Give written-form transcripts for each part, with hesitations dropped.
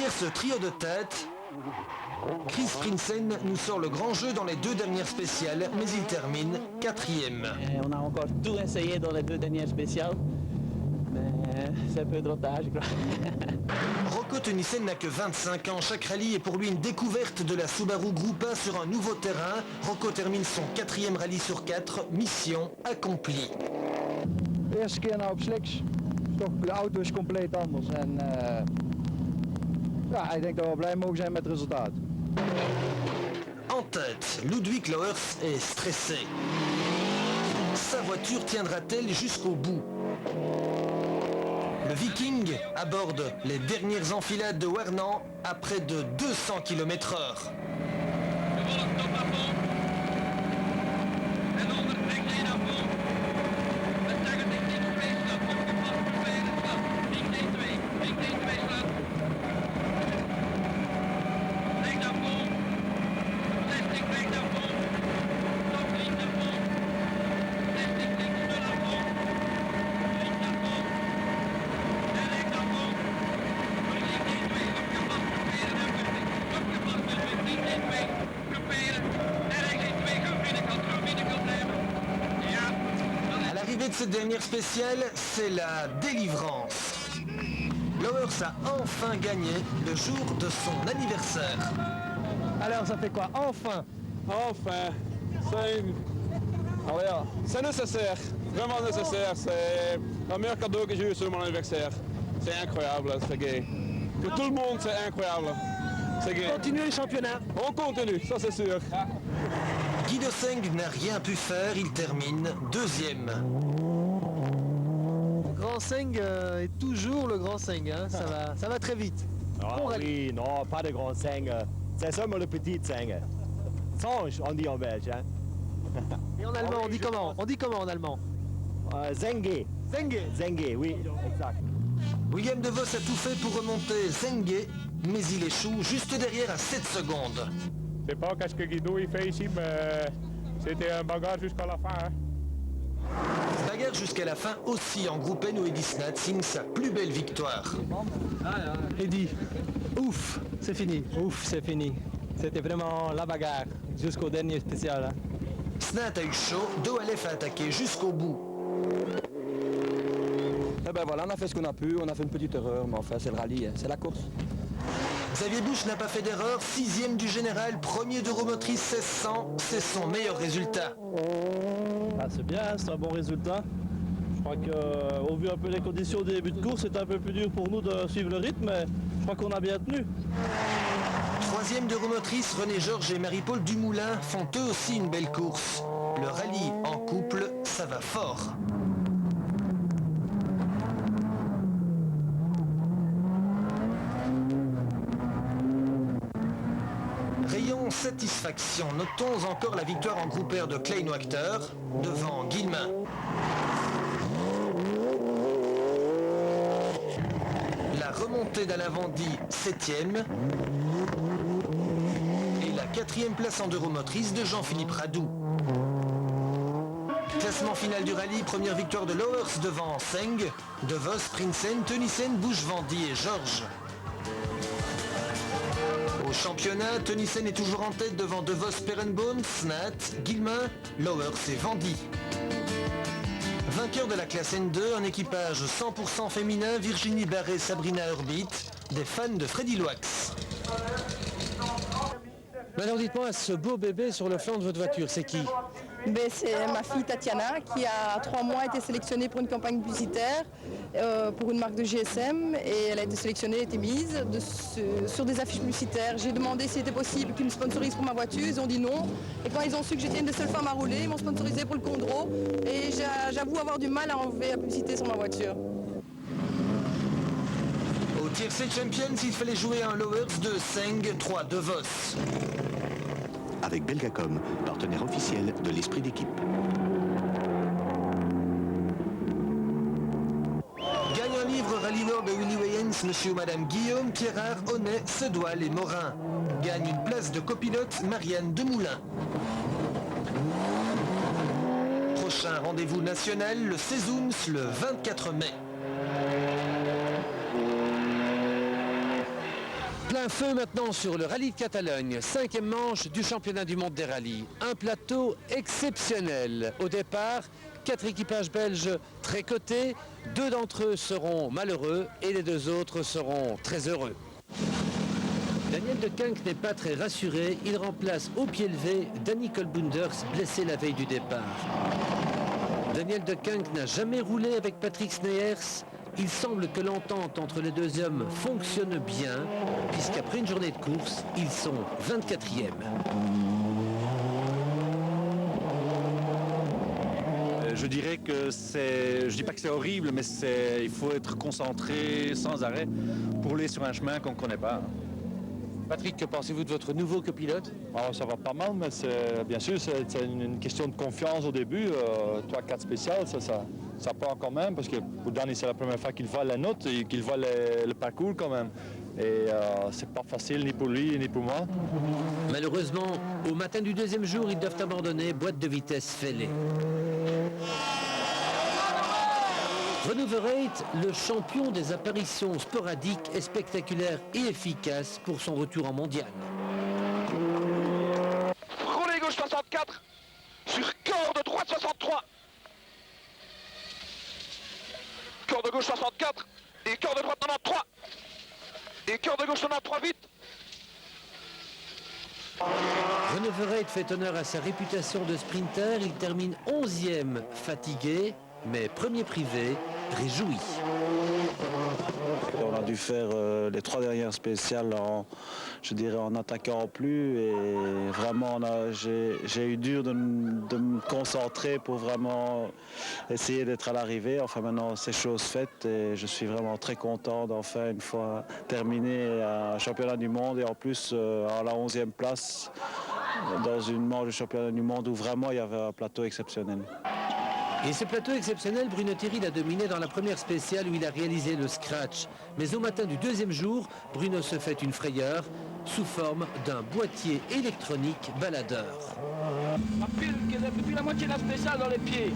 Derrière ce trio de tête, Chris Prinsen nous sort le grand jeu dans les 2 dernières spéciales, mais il termine 4e. On a encore tout essayé dans les 2 dernières spéciales, mais c'est un peu trop tard, je crois. Rocco Tönnissen n'a que 25 ans, chaque rallye est pour lui une découverte de la Subaru Gruppa sur un nouveau terrain. Rocco termine son 4e rallye sur 4, mission accomplie. De eerste keer nou op slicks, de auto is compleet anders en ja, ik denk dat we blij mogen zijn met het resultaat. En tête, Ludwig Lauwers est stressé. Sa voiture tiendra-t-elle jusqu'au bout? Le Viking aborde les dernières enfilades de Wernand à près de 200 km/h. De cette dernière spéciale, c'est la délivrance. Lauwers a enfin gagné le jour de son anniversaire. Alors ça fait quoi? Enfin? Enfin, c'est nécessaire, vraiment nécessaire. C'est le meilleur cadeau que j'ai eu sur mon anniversaire. C'est incroyable, c'est gay. Pour tout le monde, c'est incroyable. C'est gay. Continuez le championnat. On continue, ça c'est sûr. Guido Seng n'a rien pu faire, il termine 2e. Grand Seng est toujours le Grand Seng, hein. Ça va très vite. Oui, non, pas de Grand Seng. C'est seulement le petit Seng. Sange, on dit en belge. Hein. Et en allemand, on dit comment? On dit comment en allemand? Zenge. Zenge. Zenge, oui, exact. William De Vos a tout fait pour remonter Zenge, mais il échoue juste derrière à 7 secondes. Je sais pas qu'est-ce que Guido il fait ici, mais c'était un bagarre jusqu'à la fin. Hein. Bagarre jusqu'à la fin aussi en groupe N où Eddie Snat signe sa plus belle victoire. Eddie, ouf, c'est fini. Ouf, c'est fini. C'était vraiment la bagarre jusqu'au dernier spécial. Hein. Snat a eu chaud, Do Aleph a attaqué jusqu'au bout. Et ben voilà, on a fait ce qu'on a pu, on a fait une petite erreur, mais enfin c'est le rallye, hein, c'est la course. Xavier Busch n'a pas fait d'erreur, 6e du général, 1er d'Euromotrice 1600, c'est son meilleur résultat. Ah, c'est bien, c'est un bon résultat. Je crois qu'au vu un peu les conditions du début de course, c'était un peu plus dur pour nous de suivre le rythme, mais je crois qu'on a bien tenu. 3e d'Euromotrice, René Georges et Marie-Paul Dumoulin font eux aussi une belle course. Le rallye en couple, ça va fort. Rayon satisfaction, notons encore la victoire en groupe R de Klein Wachter devant Guillemin. La remontée d'Alain Vendy, 7e. Et la 4e place en Euromotrice de Jean-Philippe Radou. Classement final du rallye, première victoire de Lauwers devant Seng, De Vos, Prinsen, Tönnissen, Busch, Vendy et Georges. Au championnat, Tönnissen est toujours en tête devant De Vos, Perenboom, Snat, Guillemin, Lauwers et Vendy. Vainqueur de la classe N2, un équipage 100% féminin, Virginie Barré, Sabrina Herbit, des fans de Freddy Loax. Alors dites-moi, ce beau bébé sur le flanc de votre voiture, c'est qui? C'est ma fille Tatiana qui a 3 mois été sélectionnée pour une campagne publicitaire pour une marque de GSM et elle a été sélectionnée, été mise sur des affiches publicitaires. J'ai demandé s'il était possible qu'ils me sponsorisent pour ma voiture, ils ont dit non. Et quand ils ont su que j'étais une des seules femmes à rouler, ils m'ont sponsorisé pour le Condro et j'avoue avoir du mal à enlever la publicité sur ma voiture. Au TRC Champions, il fallait jouer un Lauwers de Seng, 3 De Vos. Avec Belgacom, partenaire officiel de l'esprit d'équipe. Gagne un livre Rally World de Willy Wayens, Monsieur ou Madame Guillaume, Pierrard, Honnet, Sedoil et Morin. Gagne une place de copilote Marianne Demoulin. Prochain rendez-vous national, le Sezouns, le 24 mai. Plein feu maintenant sur le rallye de Catalogne, 5e manche du championnat du monde des rallyes. Un plateau exceptionnel. Au départ, 4 équipages belges très cotés, 2 d'entre eux seront malheureux et les 2 autres seront très heureux. Daniel Decunck n'est pas très rassuré, il remplace au pied levé Danny Colbunders, blessé la veille du départ. Daniel Decunck n'a jamais roulé avec Patrick Sneyers. Il semble que l'entente entre les 2 hommes fonctionne bien, puisqu'après une journée de course, ils sont 24e. Je dirais que je dis pas que c'est horrible, mais il faut être concentré sans arrêt pour aller sur un chemin qu'on ne connaît pas. Patrick, que pensez-vous de votre nouveau copilote? Ça va pas mal, mais bien sûr, c'est une question de confiance au début. 3-4 spéciales, ça part quand même, parce que pour Danny, c'est la première fois qu'il voit la note et qu'il voit le parcours quand même. Et c'est pas facile ni pour lui ni pour moi. Malheureusement, au matin du 2e jour, ils doivent abandonner, boîte de vitesse fêlée. Renaud Verreit, le champion des apparitions sporadiques, est spectaculaire et efficace pour son retour en mondial. Roulé gauche 64 sur corde droite 63. Corde gauche 64 et corde droite 93. Et corde gauche 93 vite. Renaud Verreit fait honneur à sa réputation de sprinter. Il termine 11e, fatigué, mais premier privé, réjoui. On a dû faire les 3 dernières spéciales en attaquant plus, et vraiment j'ai eu dur de me concentrer pour vraiment essayer d'être à l'arrivée. Enfin maintenant c'est chose faite et je suis vraiment très content d'enfin une fois terminé un championnat du monde, et en plus à la 11e place dans une manche du championnat du monde où vraiment il y avait un plateau exceptionnel. Et ce plateau exceptionnel, Bruno Thierry l'a dominé dans la première spéciale où il a réalisé le scratch. Mais au matin du 2e jour, Bruno se fait une frayeur sous forme d'un boîtier électronique baladeur. La pile qui est depuis la moitié de la spéciale dans les pieds.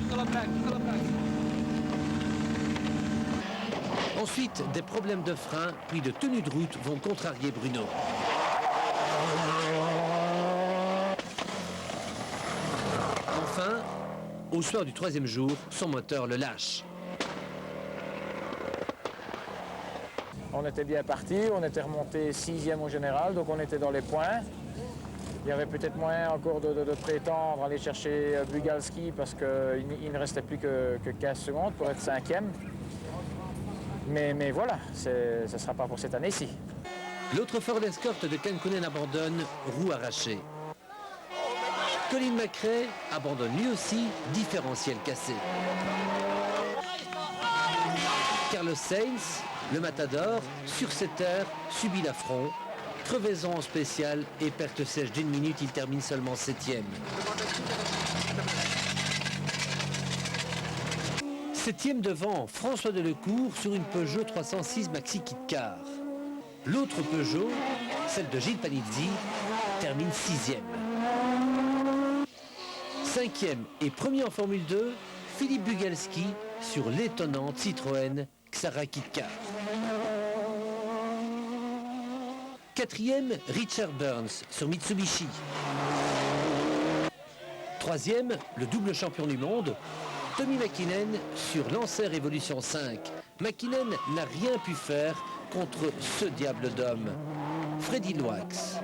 Dans la plaque. Ensuite, des problèmes de frein puis de tenue de route vont contrarier Bruno. Enfin, au soir du 3e jour, son moteur le lâche. On était bien parti, on était remonté 6e au général, donc on était dans les points. Il y avait peut-être moyen encore de prétendre aller chercher Bugalski parce qu'il ne restait plus que 15 secondes pour être 5e. Mais voilà, ce ne sera pas pour cette année-ci. L'autre Ford Escort de Kankkunen abandonne, roue arrachée. Colin McRae abandonne lui aussi, différentiel cassé. Carlos Sainz, le Matador, sur cette terre, subit l'affront. Crevaison en spécial et perte sèche d'1 minute, il termine seulement 7e. 7e devant François Delecourt sur une Peugeot 306 Maxi Kit Car. L'autre Peugeot, celle de Gilles Panizzi, termine 6e. 5e et premier en Formule 2, Philippe Bugalski sur l'étonnante Citroën Xara Kit Car. 4e, Richard Burns sur Mitsubishi. 3e, le double champion du monde, Tommy Mäkinen sur Lancer Evolution 5. Mäkinen n'a rien pu faire contre ce diable d'homme. Freddy Loax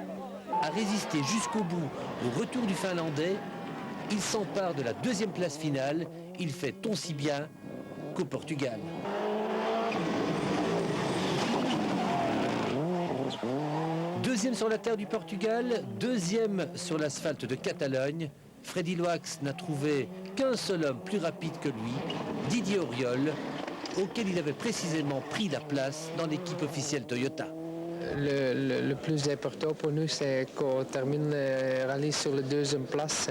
a résisté jusqu'au bout au retour du Finlandais. Il s'empare de la 2e place finale. Il fait aussi bien qu'au Portugal. Deuxième sur la terre du Portugal, 2e sur l'asphalte de Catalogne. Freddy Loax n'a trouvé qu'un seul homme plus rapide que lui, Didier Auriol, auquel il avait précisément pris la place dans l'équipe officielle Toyota. Le plus important pour nous, c'est qu'on termine le rallye sur la 2e place.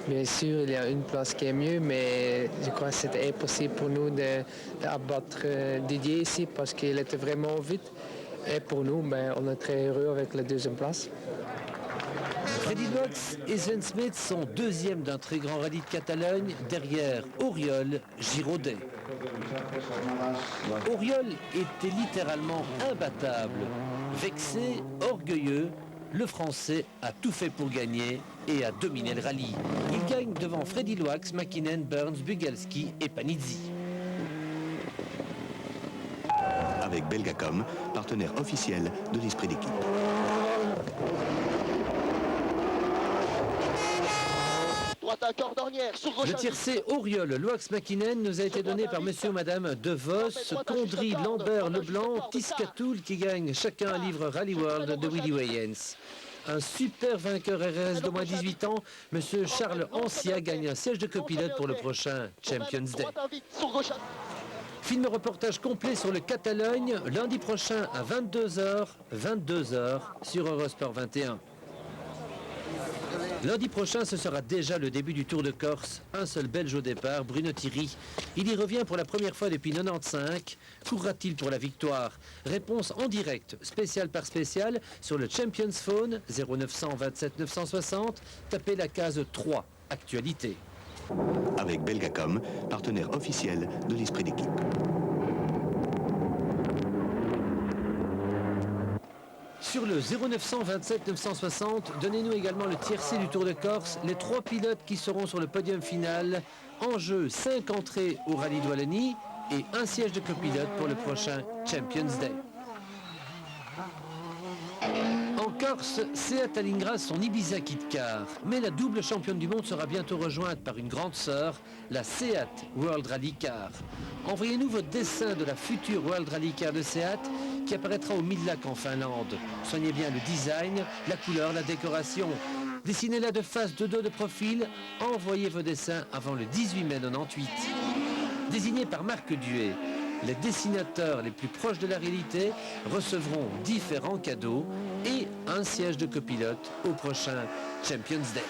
Bien sûr, il y a une place qui est mieux, mais je crois que c'était impossible pour nous d'abattre Didier ici parce qu'il était vraiment vite. Et pour nous, on est très heureux avec la 2e place. Freddy Loax et Sven Smith sont 2e d'un très grand rallye de Catalogne, derrière Auriol, Giraudet. Auriol était littéralement imbattable. Vexé, orgueilleux, le Français a tout fait pour gagner et a dominé le rallye. Il gagne devant Freddy Loax, Mäkinen, Burns, Bugalski et Panizzi. Avec Belgacom, partenaire officiel de l'esprit d'équipe. Le tiercé Auriol Loax Mäkinen nous a été donné par monsieur ou madame De Vos, Condry, Lambert, Leblanc, Tiscatoul qui gagnent chacun un livre Rally World de Willy Wayens. Un super vainqueur RS de moins 18 ans, monsieur Charles Ancia gagne un siège de copilote pour le prochain Champions Day. Film reportage complet sur le Catalogne lundi prochain à 22h sur Eurosport 21. Lundi prochain, ce sera déjà le début du Tour de Corse. Un seul Belge au départ, Bruno Thierry. Il y revient pour la première fois depuis 95. Courra-t-il pour la victoire? Réponse en direct, spécial par spécial, sur le Champions Phone 0900 27 960. Tapez la case 3, actualité. Avec Belgacom, partenaire officiel de l'esprit d'équipe. Sur le 0900 27 960, donnez-nous également le tiercé du Tour de Corse, les 3 pilotes qui seront sur le podium final. En jeu, 5 entrées au Rallye de Wallonie et un siège de copilote pour le prochain Champions Day. En Corse, Seat alignera son Ibiza Kit Car, mais la double championne du monde sera bientôt rejointe par une grande sœur, la Seat World Rally Car. Envoyez-nous votre dessin de la future World Rally Car de Seat qui apparaîtra au Midlac en Finlande. Soignez bien le design, la couleur, la décoration. Dessinez-la de face, de dos, de profil. Envoyez vos dessins avant le 18 mai 98. Désignés par Marc Duet, les dessinateurs les plus proches de la réalité recevront différents cadeaux et un siège de copilote au prochain Champions Day.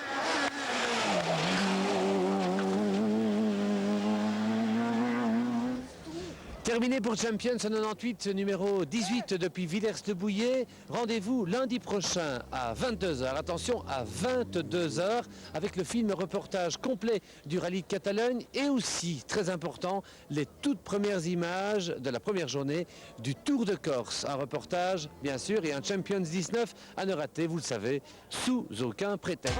Terminé pour Champions 98, numéro 18 depuis Villers-le-Bouillet. Rendez-vous lundi prochain à 22h. Attention, à 22h, avec le film reportage complet du rallye de Catalogne et aussi, très important, les toutes premières images de la première journée du Tour de Corse. Un reportage, bien sûr, et un Champions 19 à ne rater, vous le savez, sous aucun prétexte.